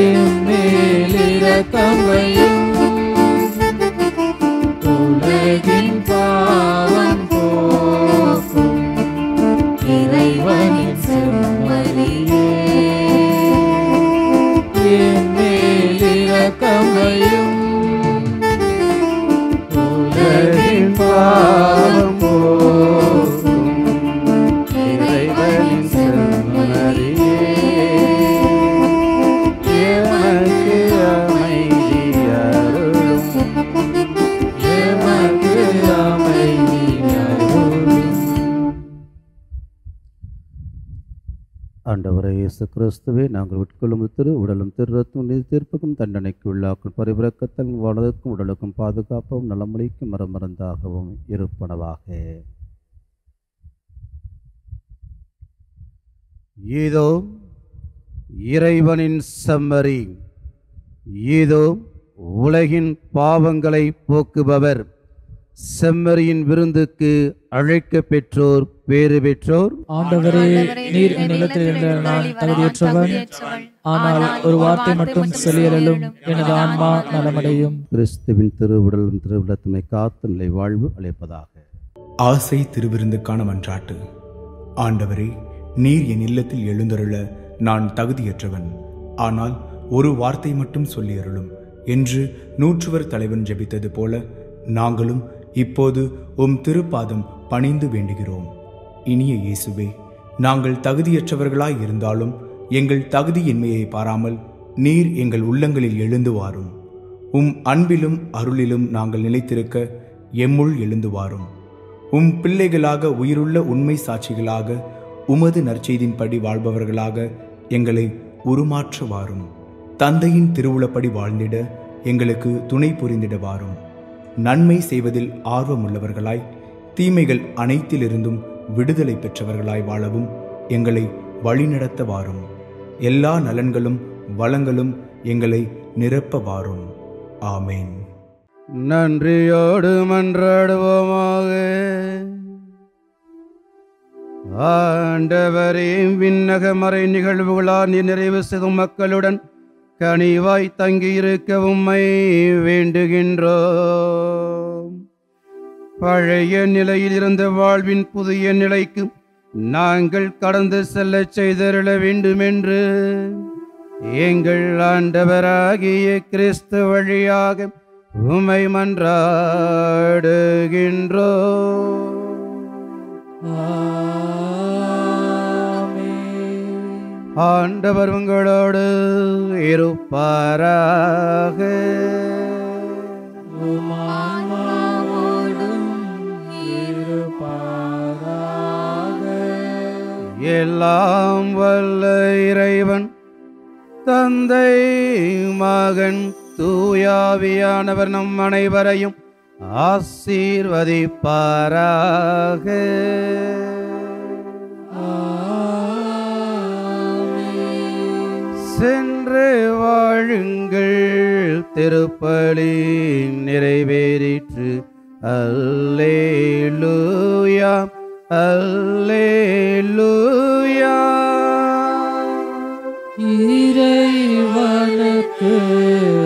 என் மேல் இரக்கம் வையும். உலகின் பாவம் போக்கும் இறைவனின் செம்மறியே, என் மேல் இரக்கம் வையும். உலகின் பாவம் போக்கும் இறைவனின் செம்மறியே, எமக்கு அமைதி அருளும். எமக்கு அமைதி அருளும். ஆண்டவரே இயேசு கிறிஸ்துவே, நாங்கள் உட்கொள்ளும் திரு உடலும் திரு ரத்தம் நீதி தீர்ப்புக்கும் தண்டனைக்கு உள்ளாக்கும் பரிபிறக்கத்தல் வாழ்வதற்கும் உடலுக்கும் பாதுகாப்பும் நலமொழிக்கும் மரமருந்தாகவும் இருப்பனவாக. இதோ இறைவனின் செம்மறி, இதோ உலகின் பாவங்களை போக்குபவர். செம்மறியின் விருந்துக்கு அழைக்க பெற்றோர் பேறு பெற்றோர். ஆண்டவரே, நீர் என் நிலத்தில் இருந்த நான் தகுதியற்றவன், ஆனால் ஒரு வார்த்தை மட்டும் சொல்லியலும் எனது ஆன்மா நலமடையும். கிறிஸ்துவின் திருவுடலும் திருவிழத்தினை காத்து நிலை வாழ்வு அளிப்பதாக. ஆசை திருவிருந்துக்கான மன்றாட்டு. ஆண்டவரே, நீர் என் இல்லத்தில் எழுந்தருள நான் தகுதியற்றவன், ஆனால் ஒரு வார்த்தை மட்டும் சொல்லியருளும் என்று நூற்றுவர் தலைவன் ஜெபித்தது போல நாங்களும் இப்போது உம் திருப்பாதம் பணிந்து வேண்டுகிறோம். இனிய இயேசுவே, நாங்கள் தகுதியற்றவர்களாய் இருந்தாலும் எங்கள் தகுதியின்மையை பாராமல் நீர் எங்கள் உள்ளங்களில் எழுந்து வாரும். உம் அன்பிலும் அருளிலும் நாங்கள் நிலைத்திருக்க எம்முள் எழுந்து வாரும். உம் பிள்ளைகளாக உயிருள்ள உண்மை சாட்சிகளாக உமது நற்செய்தின்படி வாழ்பவர்களாக எங்களை உருமாற்ற வாரும். தந்தையின் திருவுளப்படி வாழ்ந்திட எங்களுக்கு துணை புரிந்திட வாரும். நன்மை செய்வதில் ஆர்வமுள்ளவர்களாய் தீமைகள் அனைத்திலிருந்தும் விடுதலை பெற்றவர்களாய் வாழவும் எங்களை வழிநடத்த வாரும். எல்லா நலன்களும் வளங்களும் எங்களை நிரப்ப வாரும். ஆமேன். நன்றியோடு மன்றாடுவோமாக. ஆண்டவரே, விண்ணக மறை நிகழ்வுகளால் நீர் நிறைவு செய்தும் மக்களுடன் கனிவாய் தங்கியிருக்க உம்மை வேண்டுகின்றோம். பழைய நிலையில் இருந்த வாழ்வின் புதிய நிலைக்கு நாங்கள் கடந்து செல்ல செய்தருள வேண்டுமென்று எங்கள் ஆண்டவராகிய கிறிஸ்து வழியாக உம்மை மன்றாடுகின்றோம். ஆண்டவர் உங்களோடு இருப்பாராக. எல்லாம் வல்ல இறைவன் தந்தை மகன் தூயாவியானவர் நம் அனைவரையும் ஆசீர்வதிப்பாராக. சென்று வாழுங்கள், திருப்பலி நிறைவேறிற்று. அல்லேலூயா, அல்லேலூயா. இறைவனுக்கு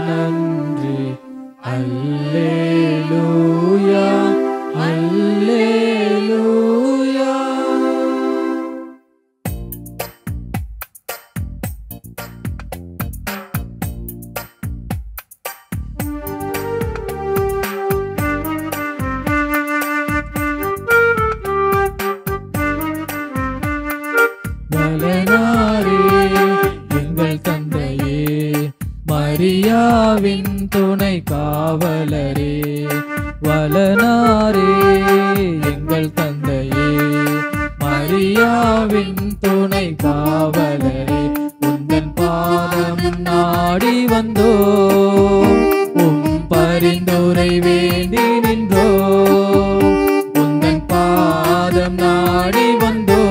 நன்றி. அல்லேலூயா, அல்லேலூயா. பலனா மரியாவின் துணை காவலரே, வலனாரே எங்கள் தந்தையே, மரியாவின் துணை காவலரே, உந்தன் பாதம் நாடி வந்தோ, உம் பரிந்துரை வேண்டி நின்றோ, உந்தன் பாதம் நாடி வந்தோ,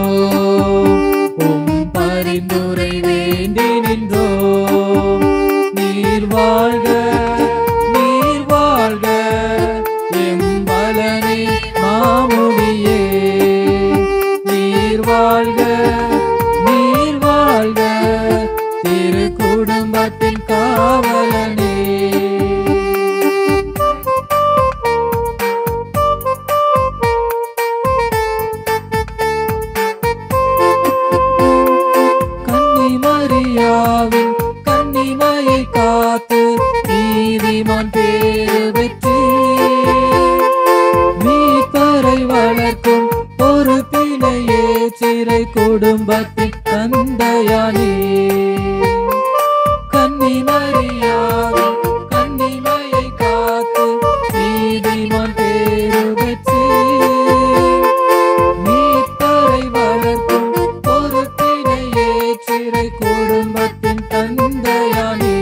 உம் பரிந்துரை வேண்டி நின்றோ. நீர் வாழ்க, நீர் வாழ்க, எம்பலனே மாமுடியே, நீர் வாழ்க, நீர் வாழ்க, திரு குடும்பத்தின் காவலனே. கன்னி மரியாவின் கன்னிமையை காத்து நீதிமான் பேறு பெற்று, மீட்பரை வளர்க்கும் பொறுப்பினையே சிறை குடும்பத்தின் தந்தையானே. கன்னி மரியாவின் கன்னிமையை காத்து நீதிமான் பேறு பெற்று, மீட்பரை வளர்க்கும் பொறுப்பினையே சிறை குடும்பத்தின் தந்தையானே.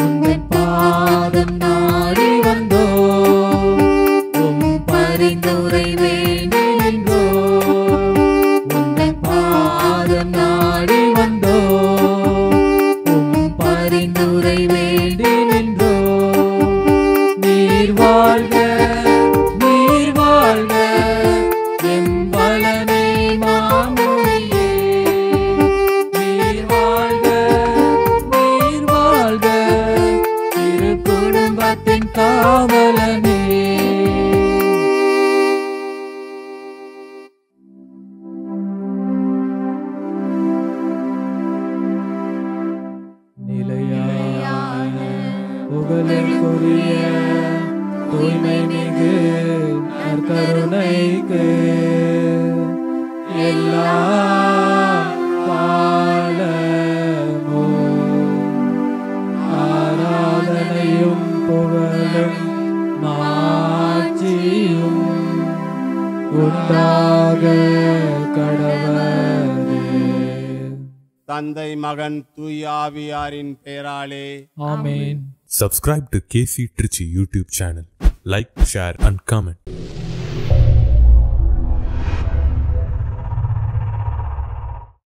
உந்தன் பாதம் நாடி வந்தோ, உம் பரிந்துரை வேண்டி நின்றோ, உந்தன் பாதம் நாடி வந்தோ, உம் பரிந்துரை வேண்டி நின்றோ. நீர் வாழ்க, நீர் வாழ்க, எம்பலனே மாமுடியே, நீர் வாழ்க, நீர் வாழ்க, திரு குடும்பத்தின் காவலனே. நிலையான புகழுக்குரிய தூய்மை மிகு நற்கருணைக்கு எல்லா காலமும் ஆராதனையும் புகழும் மாட்சியும் உண்டாக கடவுளே. தந்தை மகன் தூயாவியாரின் பெயராலே ஆமென். Subscribe to KC Trichy YouTube channel. Like, share and comment.